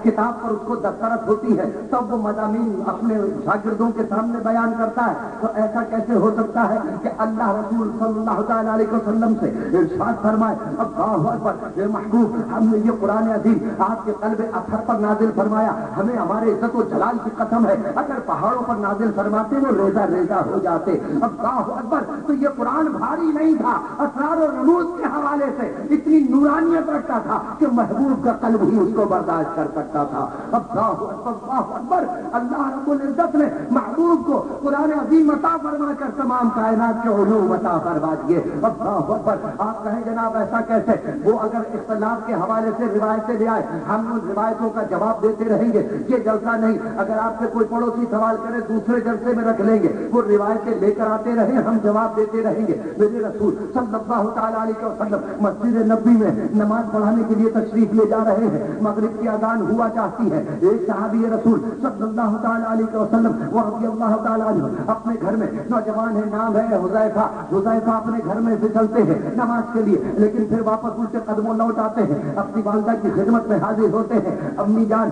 کتاب پر اس کو دسترس ہوتی ہے، تب وہ مضامین اپنے شاگردوں کے سامنے بیان کرتا ہے، تو ایسا کیسے ہو سکتا ہے کہ اللہ رسول صلی اللہ تعالی علیہ وسلم سے ارشاد فرمائے اللہ اکبر محبوب ہم نے یہ قرآن عظیم آپ کے قلب اطہر پر نازل فرمایا، ہمیں ہمارے عزت و جلال کی قسم ہے اگر پہاڑوں پر نازل فرماتے وہ ریزہ ریزہ ہو جاتے۔ اللہ اکبر، تو یہ قرآن بھاری نہیں تھا، اسرار و رموز کے حوالے سے اتنی نورانیت رکھتا تھا کہ محبوب کا قلب ہی اس کو برداشت کر سکتا تھا۔ اللہ اکبر، اللہ رب العزت نے محبوب کو قرآن عظیم عطا فرما کر تمام کائنات کے علوم عطا فرما دیے۔ اللہ اکبر، آپ کہیں جناب ایسا کیسے؟ وہ اگر اختلاف کے حوالے سے روایتیں لے آئے ہم ان روایتوں کا جواب دیتے رہیں گے، یہ جلسہ نہیں۔ اگر آپ سے کوئی پڑوسی سوال کرے دوسرے جلسے میں رکھ لیں گے، وہ روایتیں لے کر آتے رہیں ہم جواب دیتے رہیں گے۔ میرے رسول صلی اللہ تعالیٰ علیہ وسلم مسجد نبوی میں نماز پڑھانے کے لیے تشریف لے جا رہے ہیں، مغرب کی اذان ہوا چاہتی ہے، ایک صحابی رسول صلی اللہ تعالیٰ علیہ وسلم رضی اللہ تعالیٰ عنہ اپنے گھر میں نوجوان ہے، نام ہے حذیفہ اپنے گھر میں سے چلتے ہیں نماز کے لیے، لیکن پھر واپس الٹے قدموں لوٹ آتے ہیں، اپنی والدہ کی خدمت میں حاضر ہوتے ہیں، امی جان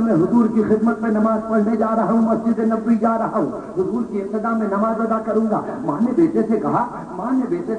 میں حضور کی خدمت میں نماز پڑھنے جا رہا ہوں، مسجد نبوی جا رہا ہوں، حضور کی ابتدا میں نماز ادا کروں گا۔ ماں نے بیٹے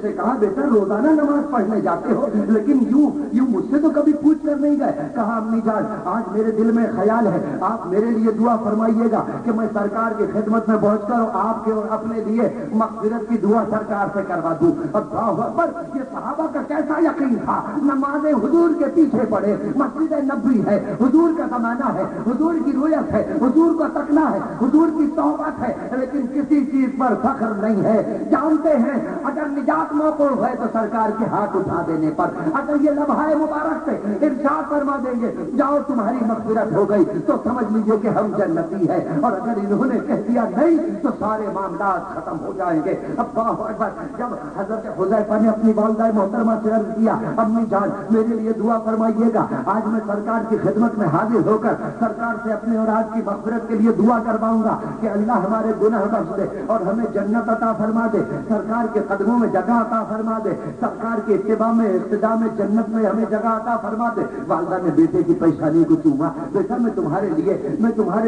سے کہا بیٹا روزانہ نماز پڑھنے جاتے ہو لیکن یوں مجھ سے تو کبھی پوچھ کر نہیں گئے۔ کہا امی جان آج میرے دل میں خیال ہے آپ میرے لیے دعا فرمائیے گا کہ میں سرکار کی خدمت میں پہنچ کر آپ کے اور اپنے لیے مغفرت کی دعا سرکار سے کروا دوں۔ اللہ اکبر، یہ صحابہ کا کیسا یقین تھا، نماز حضور کے پیچھے پڑے، مسجد نبوی ہے، حضور کا زمانہ ہے، حضور کی رویت ہے، حضور کو تکنا ہے، حضور کی صحبت ہے، لیکن کسی چیز پر فخر نہیں ہے۔ جانتے ہیں اگر نجات موقوف ہے تو سرکار کے ہاتھ اٹھا دینے پر، اگر یہ لمحہ مبارک سے ارشاد فرما دیں گے جاؤ تمہاری مغفرت ہو گئی تو سمجھ لیجئے کہ ہم جنتی ہے، اور اگر انہوں نے کہہ دیا نہیں تو سارے معاملات ختم ہو جائیں گے۔ اللہ اکبر، جب حضرت حذیفہ نے اپنی والدہ محترمہ سے عرض کیا امی جان میرے لیے دعا فرمائیے گا، آج میں سرکار کی خدمت میں حاضر ہو کر سرکار سے اپنے اور آپ کی مغفرت کے لیے دعا کرواؤں گا کہ اللہ ہمارے گناہ بخش دے اور ہمیں جنت عطا فرما دے، سرکار کے قدموں میں جگہ عطا فرما دے، سرکار کے اتباع میں اقتداء میں جنت میں ہمیں جگہ عطا فرما دے۔ والدہ نے بیٹے کی پریشانی کو چوما، بیٹا میں تمہارے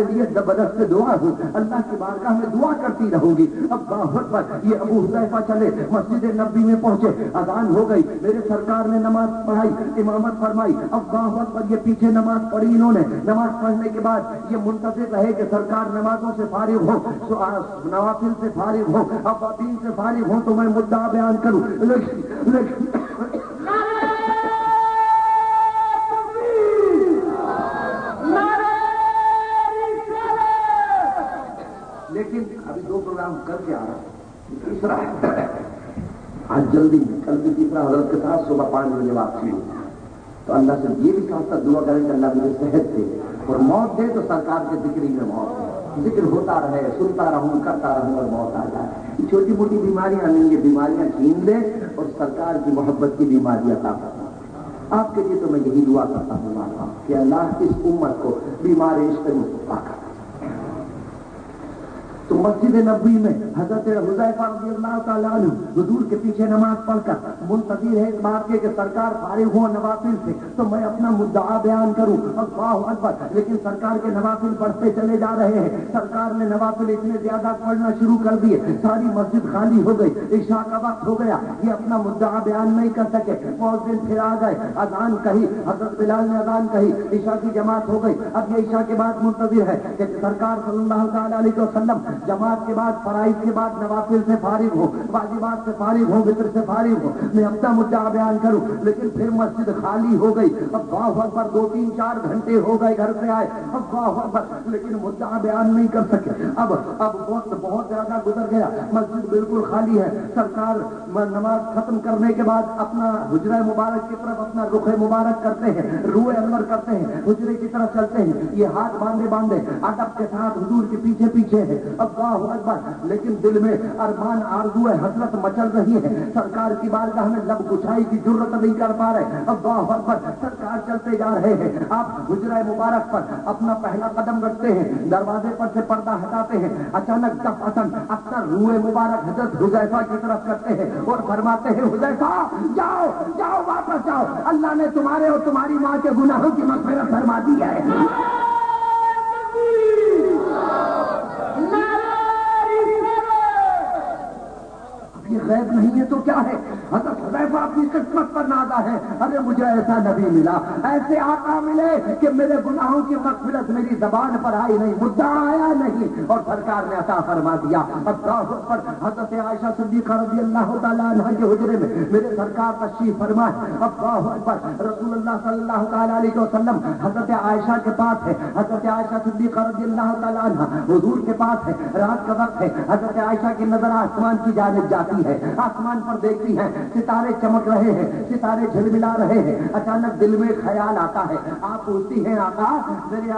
لیے زبردست دعا ہوں، اللہ کی بارگاہ میں دعا کرتی رہوں گی۔ اللہ اکبر، یہ ابو حذیفہ چلے مسجد نبوی میں پہنچے، اذان ہو گئی، میرے سرکار نے نماز پڑھائی، امامت فرمائی، اللہ اکبر، یہ پیچھے نماز پڑھی انہوں نے، نماز پڑھنے کے بعد یہ منتظر رہے کہ سرکار نمازوں سے فارغ ہو، نوافل سے فارغ ہو، اوابین سے فارغ ہو تو میں مدعا بیان کروں، لیکن ابھی 2 پروگرام کر کے آ رہا ہوں، تیسرا آج جلدی کل بھی تیسرا حضرت کے ساتھ صبح 5 بجے واپسی ہو، تو اللہ سے یہ بھی چاہتا دعا کریں کہ اللہ مجھے صحت دے اور موت دے تو سرکار کے ذکر ہی میں موت دے، ذکر ہوتا رہے، سنتا رہوں، کرتا رہوں اور موت آ جائے۔ چھوٹی موٹی بیماریاں نہیں، یہ بیماریاں چھین دے اور سرکار کی محبت کی بیماری عطا فرما۔ آپ کے لیے تو میں یہی دعا کرتا ہوں کہ اللہ اس امت کو بیمار عشق مصطفیٰ کا۔ تو مسجد نبوی میں حضرت حذیفہ رضی اللہ تعالیٰ عنہ حضور کے پیچھے نماز پڑھ کر منتظر ہے اس بات کے کہ سرکار فارغ ہو نوافل سے تو میں اپنا مدعا بیان کروں۔ اللہ اکبر، لیکن سرکار کے نوافل پڑھتے چلے جا رہے ہیں، سرکار نے نوافل اتنے زیادہ پڑھنا شروع کر دیے، ساری مسجد خالی ہو گئی، عشاء کا وقت ہو گیا، یہ اپنا مدعا بیان نہیں کر سکے، مؤذن پھر آ گئے، اذان کہی، حضرت بلال نے اذان کہی، عشاء کی جماعت ہو گئی۔ اب یہ عشاء کے بعد منتظر ہے کہ سرکار صلی اللہ تعالیٰ علیہ وسلم جماعت کے بعد فرائض کے بعد نوافل سے فارغ ہو، واجبات سے فارغ ہو، وتر سے فارغ ہو، میں اپنا مدعا بیان کروں، لیکن پھر مسجد خالی ہو گئی۔ اللہ اکبر، 2-3-4 گھنٹے ہو گئے گھر سے آئے، اللہ اکبر، لیکن مدعا بیان نہیں کر سکے۔ اب وقت بہت زیادہ گزر گیا، مسجد بالکل خالی ہے، سرکار نماز ختم کرنے کے بعد اپنا حجرہ مبارک کی طرف اپنا رخ مبارک کرتے ہیں، روح انور کرتے ہیں، حجرے کی طرف چلتے ہیں، یہ ہاتھ باندھے ادب کے ساتھ حضور کے پیچھے ہے۔ اللہ اکبر، لیکن دل میں ارمان آرزو حسرت مچل رہی ہے، سرکار کی بارگاہ میں لب کچھائی کی جرت نہیں کر پا رہے۔ اللہ اکبر، سرکار چلتے جا رہے ہیں، آپ حجرہ مبارک پر اپنا پہلا قدم رکھتے ہیں، دروازے پر سے پردہ ہٹاتے ہیں، اچانک دفعتاً اپنا روح مبارک حضرت حذیفہ کی طرف کرتے ہیں اور فرماتے ہیں حذیفہ جاؤ واپس جاؤ، اللہ نے تمہارے اور تمہاری ماں کے گناہوں کی مغفرت فرما دی ہے۔ کیا ہے؟ حضرت حذیفہ اپنی قسمت پر نازا ہے، ارے مجھے ایسا نبی ملا، ایسے آقا ملے کہ میرے گناہوں کی مغفرت میری زبان پر آئی نہیں، مدعا آیا نہیں، اور سرکار نے عطا فرما دیا۔ اللہ اکبر۔ حضرت عائشہ صدیقہ رضی اللہ تعالیٰ عنہ کے حجرے میں میرے سرکار تشریف فرمائے۔ اللہ اکبر۔ رسول اللہ صلی اللہ تعالیٰ علیہ وسلم حضرت عائشہ کے پاس ہے، حضرت عائشہ صدیقہ رضی اللہ تعالیٰ عنہ حضور کے پاس ہے، رات کا وقت ہے، حضرت عائشہ کی نظر آسمان کی جانب جاتی ہے، آسمان پر دیکھتی ہیں، ستارے چمک رہے ہیں، ستارے جھلملا رہے ہیں، اچانک دل میں خیال آتا ہے، آپ پوچھتی ہیں آقا میرے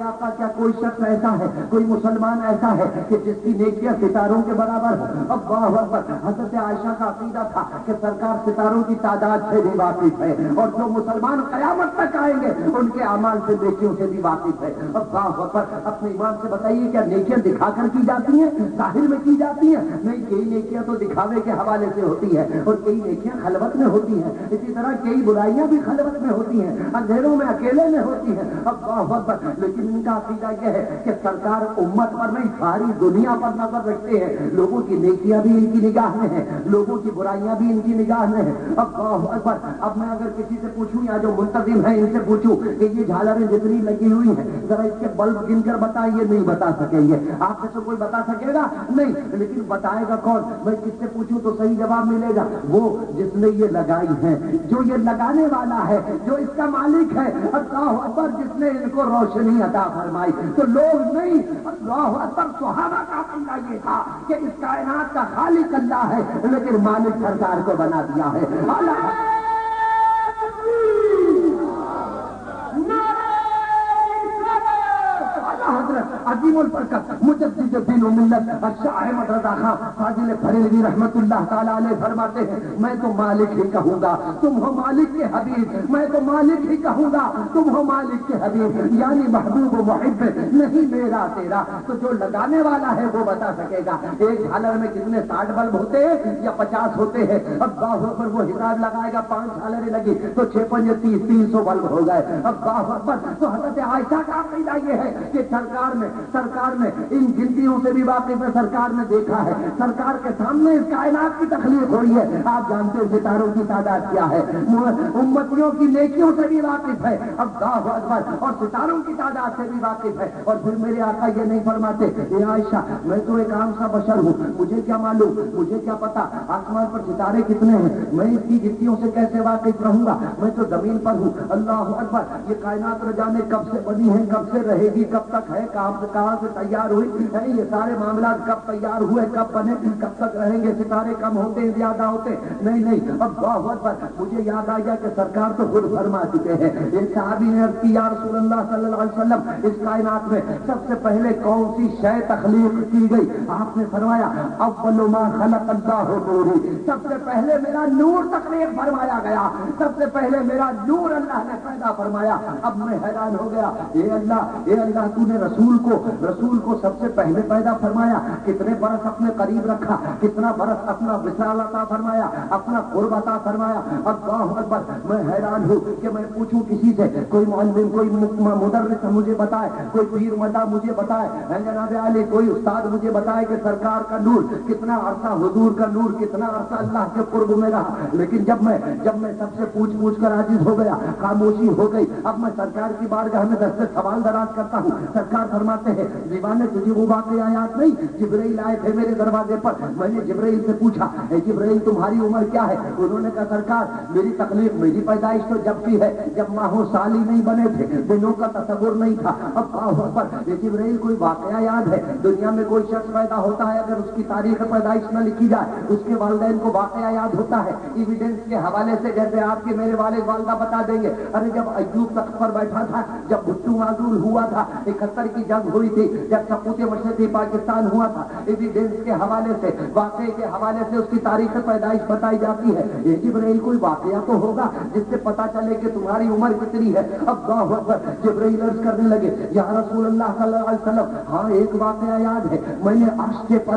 آقا کیا کوئی شخص ایسا ہے، کوئی مسلمان ایسا ہے کہ جس کی نیکیاں ستاروں کے برابر ہو؟ اللہ اکبر۔ حضرت عائشہ کا عقیدہ تھا کہ سرکار ستاروں کی تعداد سے بھی واقف ہے، اور جو مسلمان قیامت تک آئیں گے ان کے اعمال سے نیکیوں سے بھی واقف ہے۔ اللہ اکبر۔ اپنے ایمان سے بتائیے کیا نیکیاں دکھا کر کی جاتی ہیں، ظاہر میں کی جاتی ہیں؟ نہیں، کئی نیکیاں تو دکھاوے کے حوالے سے ہوتی ہے، اور کئی نیکیاں خلوت میں ہوتی ہیں، اسی طرح کئی برائیاں بھی خلوت میں ہوتی ہیں، اندھیروں میں اکیلے میں ہوتی ہیں۔ اللہ اکبر۔ لیکن ان کا عقیدہ یہ ہے کہ سرکار امت پر نہیں ساری دنیا پر نظر رکھتے ہیں، لوگوں کی نیکیاں بھی ان کی نگاہ میں ہیں، لوگوں کی برائیاں بھی ان کی نگاہ میں ہیں۔ اللہ اکبر۔ اب میں اگر کسی سے پوچھوں یا جو منتظم ہے ان سے پوچھوں کہ یہ جھالریں جتنی لگی ہوئی ہیں ذرا اس کے بلب گن کر بتائیے، نہیں بتا سکیں گے۔ آپ میں سے کوئی بتا سکے گا؟ نہیں۔ لیکن بتائے گا کون؟ میں کس سے پوچھوں تو صحیح جواب ملے گا؟ وہ جس نے یہ لگائی ہے، جو یہ لگانے والا ہے، جو اس کا مالک ہے۔ اللہ اکبر۔ جس نے ان کو روشنی عطا فرمائی، تو لوگ نہیں۔ اللہ اکبر۔ صحابہ کا عقیدہ یہ تھا کہ اس کائنات کا خالق اللہ ہے، لیکن مالک سرکار کو بنا دیا ہے۔ حضرت عظیم البرکت مجدد دین و ملت شاہ احمد رضا خان فاضل بریلوی رحمت اللہ تعالیٰ علیہ فرماتے ہیں میں تو مالک ہی کہوں گا تم ہو مالک کے حبیب، میں تو مالک ہی کہوں گا تم ہو مالک کے حبیب، یعنی محبوب و محب نہیں میرا تیرا۔ تو جو لگانے والا ہے وہ بتا سکے گا ایک جھالر میں کتنے 60 بلب ہوتے ہیں یا 50 ہوتے ہیں؟ اب باہر پر وہ حساب لگائے گا، 5 جھالریں لگی تو 6 5 30 300 بلب ہو گئے۔ اب باہر پر تو حضرت عائشہ کا عقیدہ یہ ہے کہ سرکار نے ان گنتیوں سے بھی واقف ہے، سرکار نے دیکھا ہے، سرکار کے سامنے اس کائنات کی تخلیق ہوئی ہے۔ آپ جانتے ہیں ستاروں کی تعداد کیا ہے، امتیوں کی نیکیوں سے بھی واقف ہے، اللہ اکبر، اور ستاروں کی تعداد سے بھی واقف ہے۔ اور پھر میرے آقا یہ نہیں فرماتے اے عائشہ میں تو ایک عام سا بشر ہوں، مجھے کیا معلوم، مجھے کیا پتا آسمان پر ستارے کتنے ہیں، میں اس کی گنتیوں سے کیسے واقف رہوں گا، میں تو زمین پر ہوں۔ اللہ اکبر۔ یہ کائنات نہ جانے کب سے بنی ہے، کب سے رہے گی، کب تک ہے، کہاں سے تیار ہوئی ہے، یہ سارے معاملات کب تیار ہوئے، کب بنے، کب تک رہیں گے، ستارے کم ہوتے ہیں زیادہ ہوتے نہیں۔ اب بہت بار مجھے یاد آ گیا کہ سرکار تو خود فرما چکے ہیں۔ ایک صحابی نے عرض کی یا رسول اللہ صلی اللہ علیہ وسلم اس کائنات میں سب سے پہلے کون سی شے تخلیق کی گئی؟ آپ نے فرمایا اول ما خلق اللہ نوری، سب سے پہلے میرا نور تخلیق فرمایا گیا، سب سے پہلے میرا نور اللہ نے پیدا فرمایا۔ اب میں حیران ہو گیا، اے اللہ تو نے رسول کو سب سے پہلے پیدا فرمایا، کتنے برس اپنے قریب رکھا، کتنا برس اپنا وصال عطا فرمایا، اپنا قرب عطا فرمایا۔ اللہ اکبر۔ میں حیران ہوں کہ میں پوچھوں کسی سے، کوئی معلم، کوئی مدرس مجھے بتائے، کوئی پیر ملا مجھے بتائے، جناب عالی کوئی استاد مجھے بتائے کہ سرکار کا نور کتنا عرصہ، حضور کا نور کتنا عرصہ اللہ کے قرب میں رہا۔ لیکن جب میں سب سے پوچھ کر عاجز ہو گیا، خاموشی ہو گئی، اب میں سرکار کی بارگاہ میں دست سوال دراز کرتا ہوں۔ سرکار فرماتے ہیں دیوانے تجھے وہ واقعہ یاد نہیں؟ جبرائیل آئے تھے میرے دروازے پر، میں نے جبرائیل سے پوچھا اے جبرائیل تمہاری عمر کیا ہے؟ انہوں نے کہا سرکار میری تخلیق، میری پیدائش تو جب کی ہے جب ماہ و سال ہی نہیں بنے تھے، دنوں کا تصور نہیں تھا۔ اب جبرائیل کوئی واقعہ یاد ہے؟ دنیا میں کوئی شخص پیدا ہوتا ہے، اگر اس کی تاریخ پیدائش نہ لکھی جائے اس کے والدین کو واقعہ یاد ہوتا ہے ایویڈنس کے حوالے سے، جیسے آپ کے میرے والد والدہ بتا دیں گے ارے جب ایوب تخت پر بیٹھا تھا، جب بھٹو معزول ہوا تھا، 71 کی جنگ ہوئی تھی، جب سپوت مشرقی پاکستان ہوا تھا، ایویڈنس کے حوالے سے، واقعے کے حوالے سے اس کی تاریخ پیدائش بتائی جاتی ہے۔ یہ جبرائیل کوئی واقعہ تو ہوگا جس سے پتا چلے کہ تمہاری عمر کتنی ہے۔ اب جبرائیل عرض کرنے لگے یا رسول اللہ صلی اللہ علیہ وسلم ہاں ایک واقعہ یاد ہے، میں نے عرش کے پر